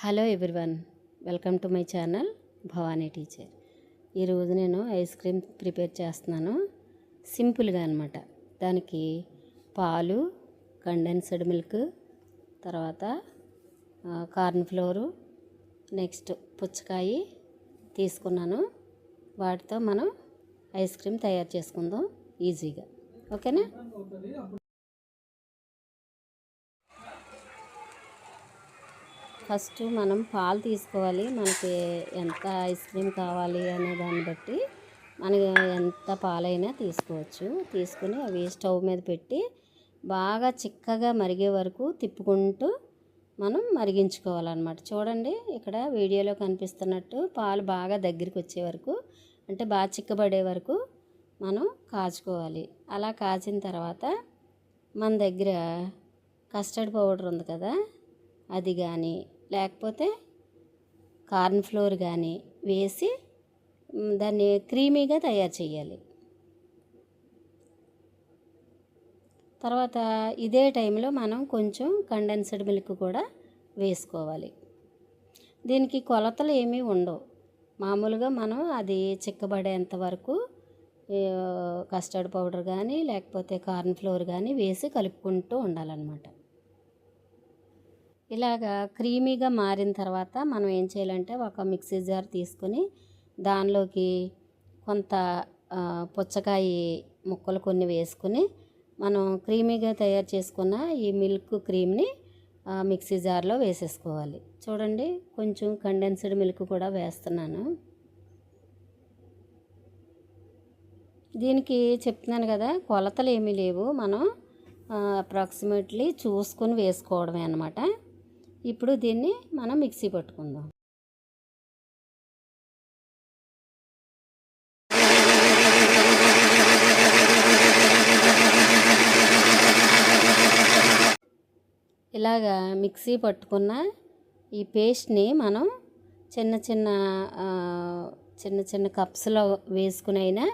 Hello everyone, welcome to my channel Bhavani teacher. ఈరోజు నేను ice cream prepare చేస్తున్నాను సింపుల్గా అనమాట. దానికి పాలు, కండెన్స్డ్ మిల్క్, తర్వాత కార్న్ ఫ్లోరు, నెక్స్ట్ పుచ్చకాయ తీసుకున్నాను. వాటితో మనం ఐస్ క్రీమ్ తయారు చేసుకుందాం ఈజీగా. ఓకేనా? ఫస్ట్ మనం పాలు తీసుకోవాలి. మనకి ఎంత ఐస్ క్రీమ్ కావాలి అనే దాన్ని బట్టి మనకి ఎంత పాలైనా తీసుకోవచ్చు. తీసుకుని అవి స్టవ్ మీద పెట్టి బాగా చిక్కగా మరిగే వరకు తిప్పుకుంటూ మనం మరిగించుకోవాలన్నమాట. చూడండి, ఇక్కడ వీడియోలో కనిపిస్తున్నట్టు పాలు బాగా దగ్గరికి వచ్చే వరకు, అంటే బాగా చిక్కబడే వరకు మనం కాచుకోవాలి. అలా కాచిన తర్వాత మన దగ్గర కస్టర్డ్ పౌడర్ ఉంది కదా, అది కానీ లేకపోతే కార్న్ ఫ్లోర్ కానీ వేసి దాన్ని క్రీమీగా తయారు చేయాలి. తర్వాత ఇదే టైంలో మనం కొంచెం కండెన్స్డ్ మిల్క్ కూడా వేసుకోవాలి. దీనికి కొలతలు ఏమీ ఉండవు. మామూలుగా మనం అది చిక్కబడేంత వరకు కస్టర్డ్ పౌడర్ కానీ లేకపోతే కార్న్ ఫ్లోర్ కానీ వేసి కలుపుకుంటూ ఉండాలన్నమాట. ఇలాగా క్రీమీగా మారిన తర్వాత మనం ఏం చేయాలంటే ఒక మిక్సీ జార్ తీసుకొని దానిలోకి కొంత పుచ్చకాయ ముక్కలు కొన్ని వేసుకుని మనం క్రీమీగా తయారు చేసుకున్న ఈ మిల్క్ క్రీమ్ని మిక్సీ జార్లో వేసేసుకోవాలి. చూడండి, కొంచెం కండెన్స్డ్ మిల్క్ కూడా వేస్తున్నాను. దీనికి చెప్తున్నాను కదా, కొలతలు ఏమీ లేవు. మనం అప్రాక్సిమేట్లీ చూసుకొని వేసుకోవడమే అన్నమాట. ఇప్పుడు దీన్ని మనం మిక్సీ పట్టుకుందాం. ఇలాగా మిక్సీ పట్టుకున్న ఈ పేస్ట్ని మనం చిన్న చిన్న కప్స్లో వేసుకునైనా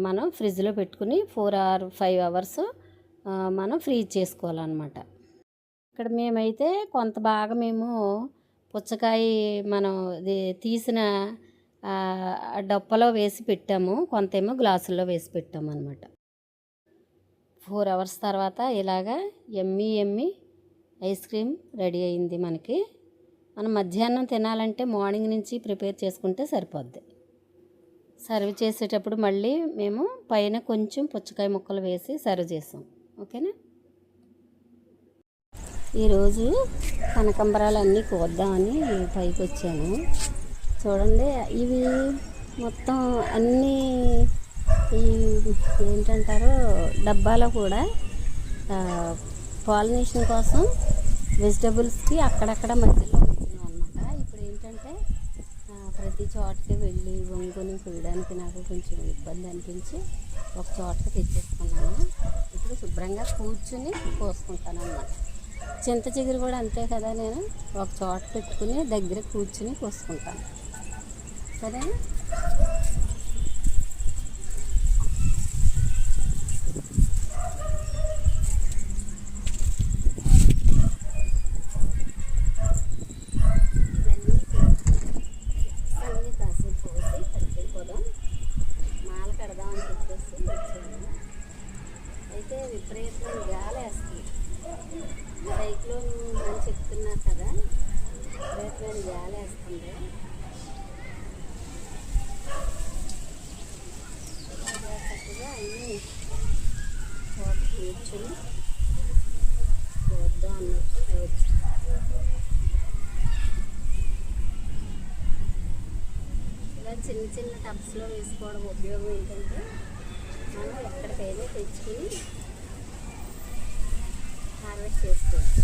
మనం ఫ్రిడ్జ్లో పెట్టుకుని 4 or 5 hours మనం ఫ్రీజ్ చేసుకోవాలన్నమాట. ఇక్కడ మేమైతే కొంత బాగా మేము పుచ్చకాయ మనం తీసిన డప్పలో వేసి పెట్టాము, కొంతేమో గ్లాసుల్లో వేసి పెట్టాము అనమాట. 4 hours తర్వాత ఇలాగా ఎమ్మీ ఐస్ క్రీమ్ రెడీ అయింది మనకి. మనం మధ్యాహ్నం తినాలంటే మార్నింగ్ నుంచి ప్రిపేర్ చేసుకుంటే సరిపోద్ది. సర్వ్ చేసేటప్పుడు మళ్ళీ మేము పైన కొంచెం పుచ్చకాయ ముక్కలు వేసి సర్వ్ చేసాం. ఓకేనా? ఈరోజు కనకాంబరాలన్నీ కోద్దామని పైకి వచ్చాను. చూడండి, ఇవి మొత్తం అన్నీ ఈ ఏంటంటారో డబ్బాలో కూడా పాలినేషన్ కోసం వెజిటబుల్స్కి అక్కడక్కడ మధ్యలో వచ్చినాయి అన్నమాట. ఇప్పుడు ఏంటంటే ప్రతి చోటకి వెళ్ళి వంగుని కొయ్యడానికి నాకు కొంచెం ఇబ్బంది అనిపించి ఒక చోటకి తెచ్చేసుకున్నాను. ఇప్పుడు శుభ్రంగా కూర్చుని కోసుకుంటాను అన్నమాట. చింత చిగురు కూడా అంతే కదా, నేను ఒక చోట పెట్టుకుని దగ్గర కూర్చుని కోసుకుంటాను. సరేనా? అన్నీ కాసేపు పోసి కట్టుకెళ్ళిపోదాం. మాల కడదామని చెప్పేసి వచ్చాను. అయితే విపరీతమైన గాలి వేస్తుంది. సైక్లోన్ అని చెప్తున్నారు కదా, విపరీతమైన గాలి వేస్తుంది. చక్కగా అన్నీ చోట కూర్చుని చూద్దాం అన్నట్టు వచ్చి ఇలా చిన్న టబ్స్లో వేసుకోవడం ఉపయోగం ఏంటంటే మనం ఎక్కడికైనా తెచ్చుకుని హార్వెస్ట్ చేసుకోవచ్చు.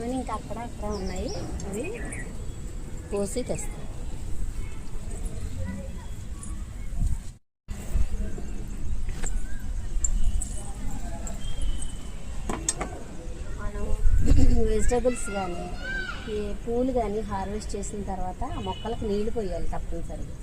తీసుకొని ఇంకా అక్కడ ఉన్నాయి, అవి కోసి తెస్తాం. మనం వెజిటబుల్స్ కానీ ఈ పూలు కానీ హార్వెస్ట్ చేసిన తర్వాత ఆ మొక్కలకు నీళ్లు పోయాలి తప్పనిసరిగా.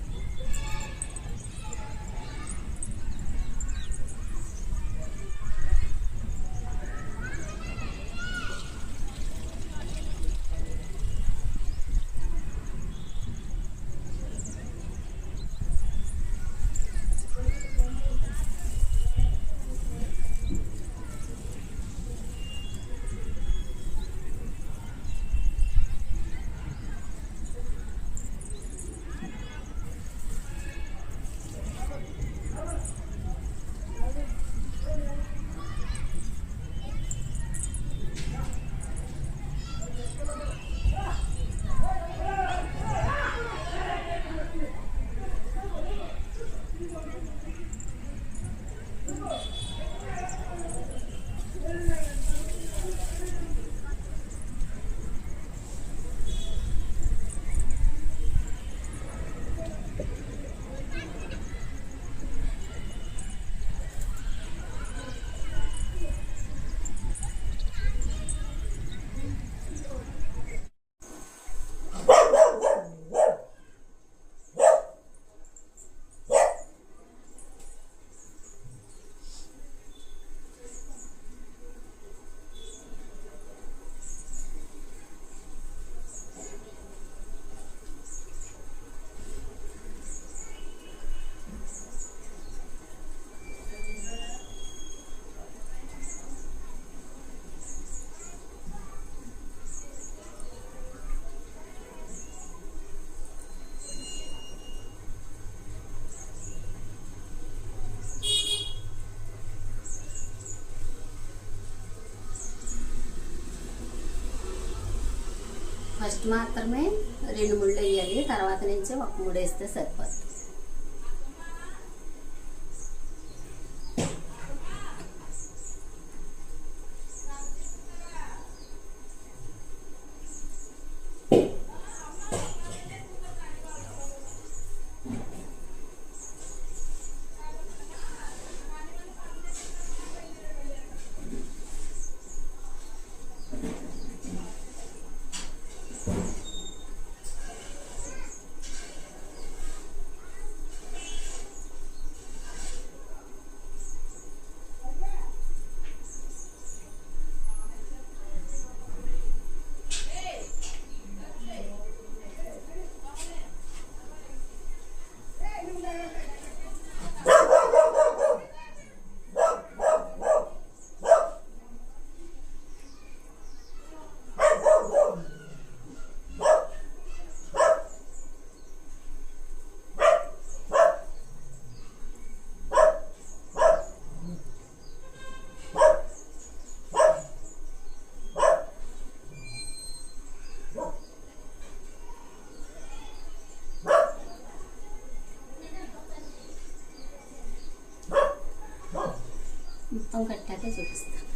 ఫస్ట్ మాత్రమే 2 ముళ్ళు వేయాలి, తర్వాత నుంచి 1 ముడి వేస్తే సరిపోతుంది. మొత్తం కట్టాక చూపిస్తాను.